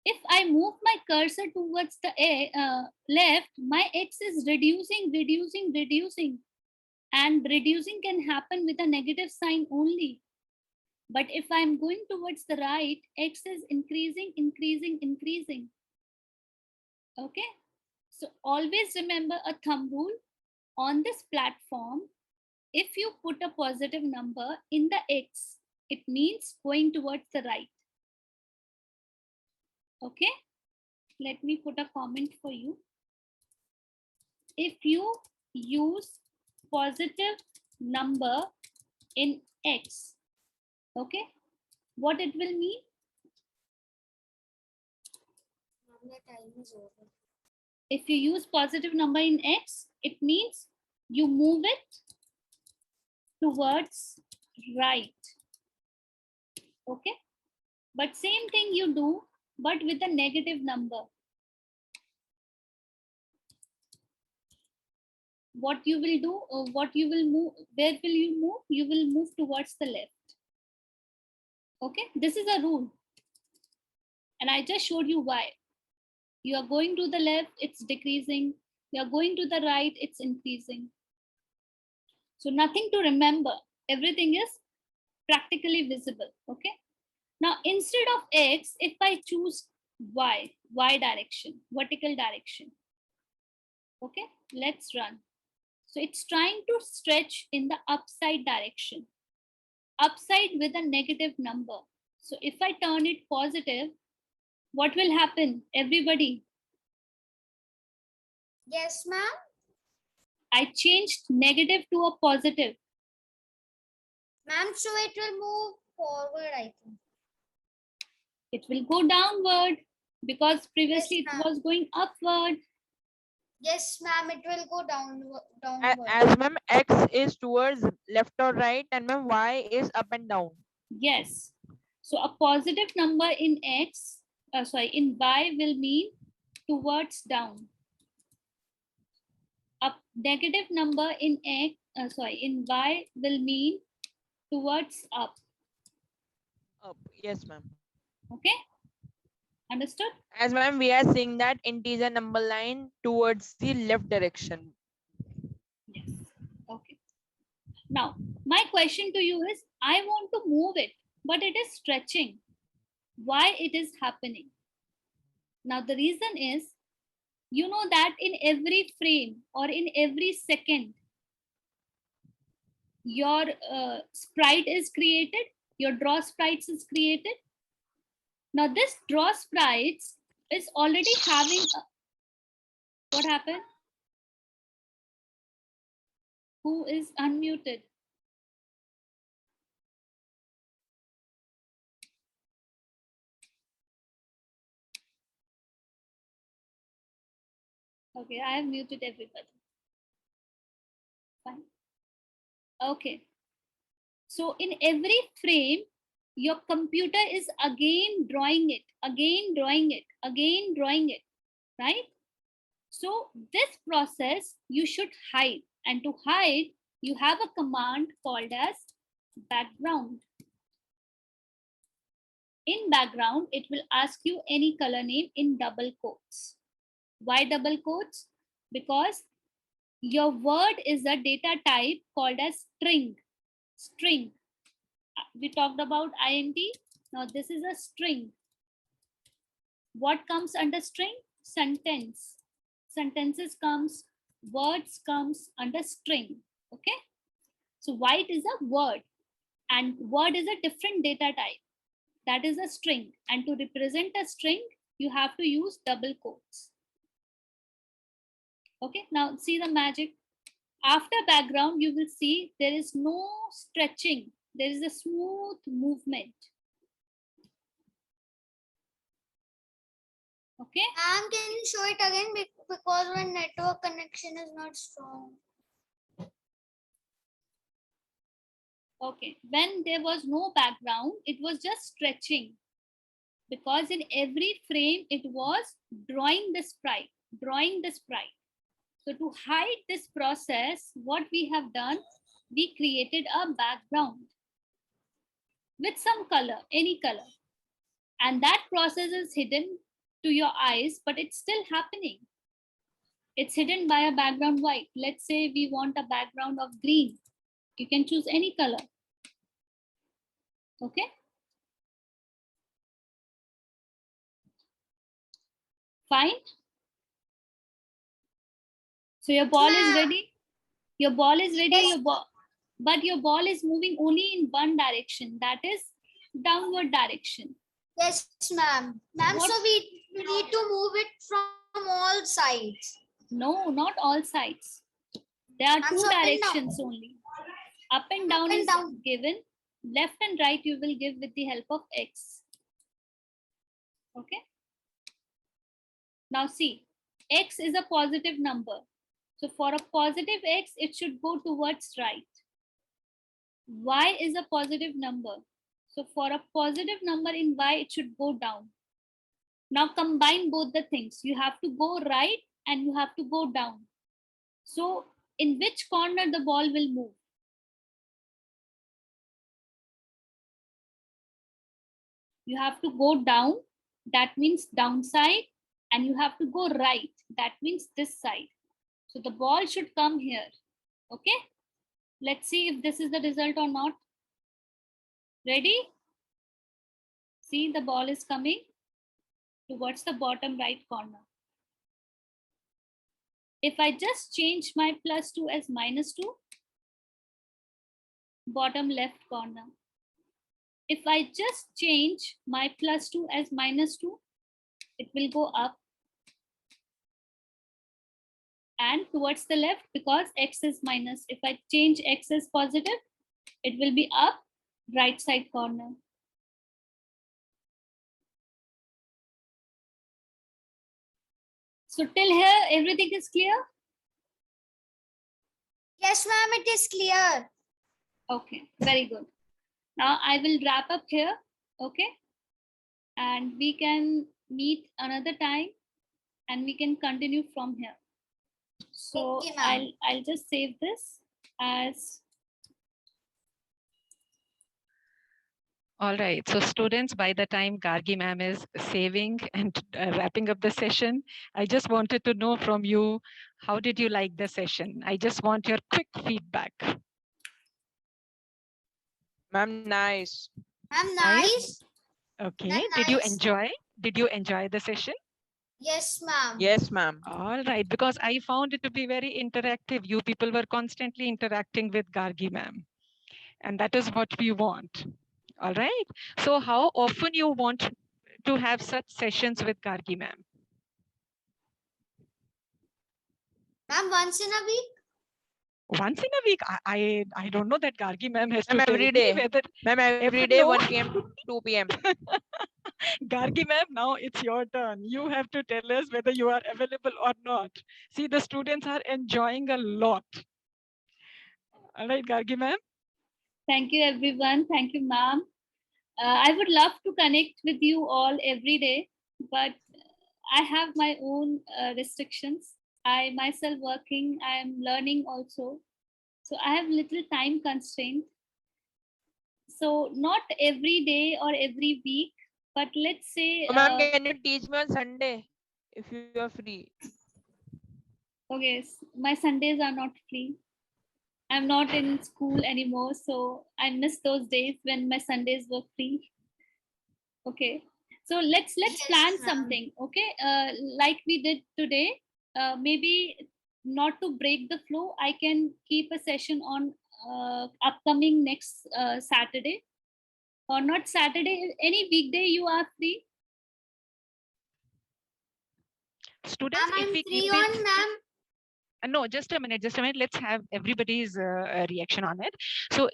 If I move my cursor towards the left, my x is reducing. And reducing can happen with a negative sign only. But if I'm going towards the right, x is increasing. Okay. So always remember a thumb rule on this platform. If you put a positive number in the x, it means going towards the right. Okay. Let me put a comment for you. If you use positive number in x, okay, what it will mean? Time is over. If you use positive number in x, it means you move it towards right. Okay. But same thing you do, but with a negative number. What you will do, or what you will move, where will you move? You will move towards the left. Okay. This is a rule. And I just showed you why. You are going to the left, it's decreasing. You are going to the right, it's increasing. So nothing to remember. Everything is practically visible. Okay. Now, instead of x, if I choose y direction, vertical direction. Okay. Let's run. So it's trying to stretch in the upside direction. Upside with a negative number. So if I turn it positive, what will happen? Everybody. Yes, ma'am. I changed negative to a positive. Ma'am, so it will move forward, I think. It will go downward because previously Yes, it was going upward. Yes, ma'am, it will go downward. As ma'am, x is towards left or right, and ma'am, y is up and down. Yes. So a positive number in x in Y will mean towards down. A negative number in in Y will mean towards up. Up. Yes, ma'am. Okay, understood? As ma'am, we are seeing that integer number line towards the left direction. Yes. Okay. Now, my question to you is, I want to move it, but it is stretching. Why it is happening? Now, the reason is, you know that in every frame or in every second, your sprite is created, your draw sprites is created. Now, this draw sprites is already having what happened? Who is unmuted? Okay, I have muted everybody. Fine. Okay. So in every frame, your computer is again drawing it, again drawing it, again drawing it, right? So this process you should hide. And to hide, you have a command called as background. In background, it will ask you any color name in double quotes. Why double quotes? Because your word is a data type called as string. String. We talked about int. Now this is a string. What comes under string? Sentence. Sentences comes, words comes under string. Okay. So white is a word, and word is a different data type. That is a string. And to represent a string, you have to use double quotes. Okay. Now see the magic. After background, you will see there is no stretching. There is a smooth movement. Okay. Ma'am, can you show it again because my network connection is not strong. Okay. When there was no background, it was just stretching, because in every frame it was drawing the sprite, drawing the sprite. So to hide this process, what we have done, we created a background with some color, any color. And that process is hidden to your eyes, but it's still happening. It's hidden by a background white. Let's say we want a background of green. You can choose any color. Okay. Fine. So your ball is ready. Your ball is ready. Yes. But your ball is moving only in one direction. That is downward direction. Yes, ma'am. Ma'am, What- so we need to move it from all sides. No, not all sides. There are Ma'am, two so up and down. directions only. Up and down and is down. given. Left and right you will give with the help of X. Okay. Now see, X is a positive number. So for a positive X, it should go towards right. Y is a positive number. So for a positive number in Y, it should go down. Now combine both the things. You have to go right and you have to go down. So in which corner the ball will move? You have to go down. That means downside. And you have to go right. That means this side. So the ball should come here. Okay. Let's see if this is the result or not. Ready? See, the ball is coming towards the bottom right corner. If I just change my +2 as -2, bottom left corner. If I just change my +2 as -2, it will go up and towards the left, because X is minus. If I change X as positive, it will be up right side corner. So till here, everything is clear? Yes, ma'am, it is clear. Okay, very good. Now I will wrap up here. Okay. And we can meet another time and we can continue from here. So Okay, ma'am. I'll just save this as All right. So students, by the time Gargi ma'am is saving and wrapping up the session, I just wanted to know from you, how did you like the session? I just want your quick feedback. Ma'am, nice. Ma'am, Nice. nice. Okay. Ma'am, Did you nice. enjoy? Did you enjoy the session? Yes, ma'am. Yes, ma'am. All right. Because I found it to be very interactive. You people were constantly interacting with Gargi ma'am. And that is what we want. All right. So how often you want to have such sessions with Gargi ma'am? Ma'am, once in a week? Once in a week. I don't know that Gargi ma'am has to Ma'am, tell every me day. whether Ma'am, every Every- day, no. 1 p.m. to 2 p.m. Gargi ma'am, now it's your turn. You have to tell us whether you are available or not. See, the students are enjoying a lot. All right, Gargi ma'am. thank you everyone. Thank you, ma'am. I would love to connect with you all every day, but I have my own restrictions. I myself working, I am learning also. So I have little time constraint. So not every day or every week, but let's say, So, ma'am, can you teach me on Sunday if you are free? okay, my Sundays are not free. I'm not in school anymore, so I miss those days when my Sundays were free. Okay, so let's Yes, plan ma'am. something. Okay, like we did today. Maybe not to break the flow, I can keep a session on upcoming next Saturday, or not Saturday. Any weekday you are free. Students, Ma'am, if I'm we free keep on, it. ma'am. No, just a minute, just a minute. Let's have everybody's reaction on it. So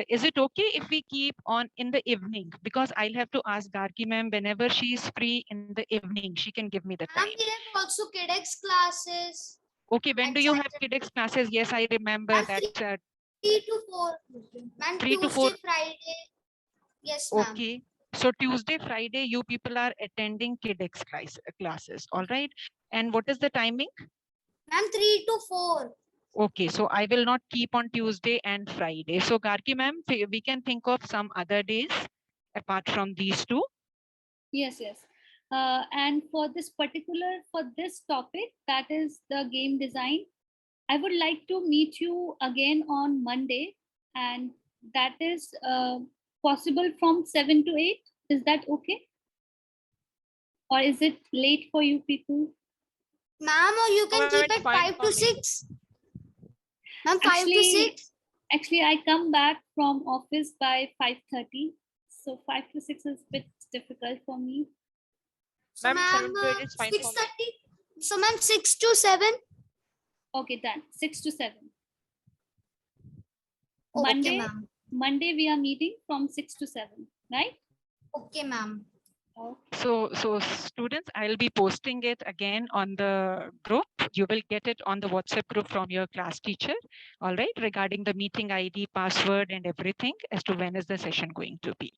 is it okay if we keep on in the evening? Because I'll have to ask Gargi ma'am whenever she is free in the evening, she can give me the Ma'am, time. we have also KidX classes. Okay, when at do you have Saturday. KidX classes? Yes, I remember Ma'am, that. 3 to 4. Ma'am, 3 to Tuesday, 4. Friday. Yes, ma'am. Okay. So Tuesday, Friday, you people are attending KidX classes. All right. And what is the timing? Ma'am, 3 to 4. Okay, so I will not keep on Tuesday and Friday. So Gargi ma'am, we can think of some other days apart from these two. Yes, yes. And for this topic, that is the game design, I would like to meet you again on Monday, and that is possible from 7 to 8. Is that okay? Or is it late for you people? Ma'am, or you can ma'am, keep it's it fine 5 for to me. 6. Ma'am, 5 to Actually, 6. actually, I come back from office by 5:30. So 5 to 6 is a bit difficult for me. So, Ma'am, ma'am, 7 to 8 is fine for me. 6:30. So, ma'am, 6 to 7. Okay, done. 6 to 7. Okay, Monday, ma'am. Monday we are meeting from 6 to 7, right? Okay, ma'am. Okay. So students, I'll be posting it again on the group. You will get it on the WhatsApp group from your class teacher. All right, regarding the meeting ID, password, and everything as to when is the session going to be.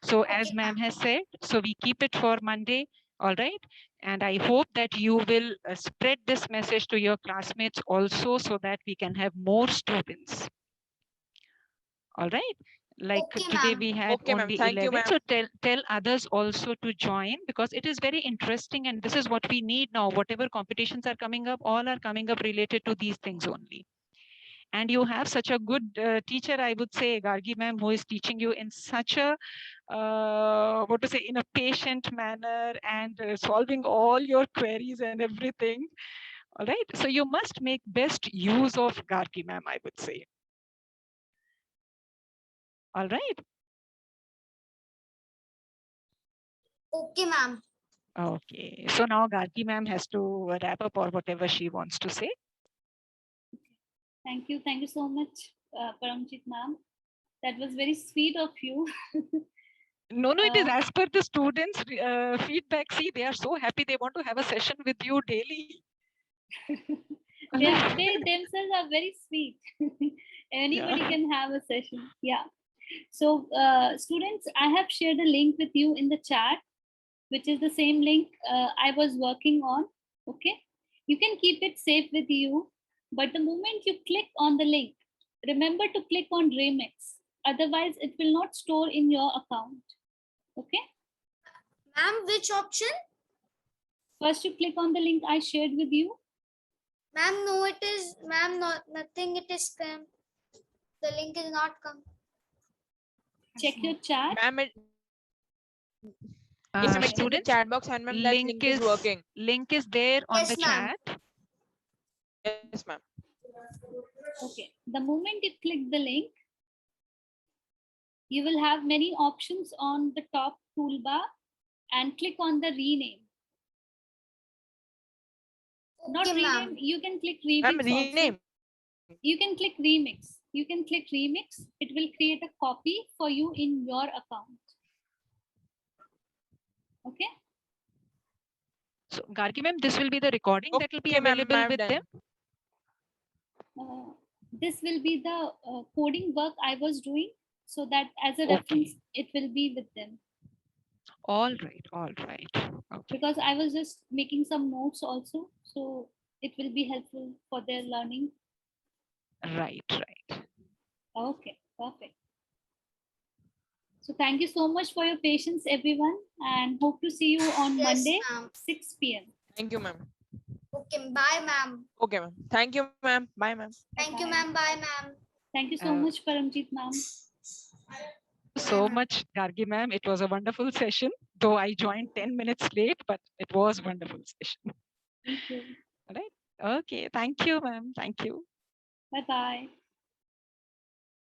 So as Okay, ma'am has said, so we keep it for Monday. All right. And I hope that you will spread this message to your classmates also so that we can have more students. All right. Like Okay, today ma'am. we had Okay, ma'am. only Thank you, 11. ma'am. So tell others also to join because it is very interesting and this is what we need now. Whatever competitions are coming up, all are coming up related to these things only. And you have such a good teacher, I would say, Gargi ma'am, who is teaching you in such a, what to say, in a patient manner and solving all your queries and everything. All right. So you must make best use of Gargi ma'am, I would say. All right. Okay, ma'am. Okay. So now Gargi ma'am has to wrap up or whatever she wants to say. Thank you. Thank you so much, Paramjit ma'am. That was very sweet of you. No, it is Uh, as per the students' feedback. See, they are so happy. They want to have a session with you daily. they themselves are very sweet. Anybody Yeah. can have a session. Yeah. So students, I have shared a link with you in the chat. which is the same link I was working on. Okay. You can keep it safe with you, but the moment you click on the link, remember to click on remix. Otherwise, it will not store in your account. Okay. Ma'am, which option? First, you click on the link I shared with you. Ma'am, no, it is, ma'am, not nothing. It is spam. The link is not come. Check your chat. Ma'am, yes, ma'am, it's in the Students, chat box and ma'am, that link is working. link is there on Yes, the ma'am. chat. Yes, ma'am. Okay. The moment you click the link, you will have many options on the top toolbar and click on the rename. Not Okay, rename, ma'am. you can click remix. Ma'am, also. rename. You can click remix. You can click remix. It will create a copy for you in your account. Okay. So Gargi ma'am, this will be the recording that will be Okay, ma'am, available I'm with done. them. This will be the coding work I was doing, so that as a Okay. reference, it will be with them. All right, all right. Okay. Because I was just making some notes also, so it will be helpful for their learning. Right, right. Okay, perfect. So thank you so much for your patience, everyone, and hope to see you on Yes, Monday, ma'am. 6 p.m. Thank you, ma'am. Okay, bye, ma'am. Okay, ma'am. Thank you, ma'am. Bye, ma'am. Thank you, Bye. ma'am. Bye, ma'am. Thank you so much, Paramjit ma'am. So much, Gargi ma'am. It was a wonderful session, though I joined 10 minutes late, but it was wonderful session. Thank you. All right. Okay. Thank you, ma'am. Thank you. Bye-bye.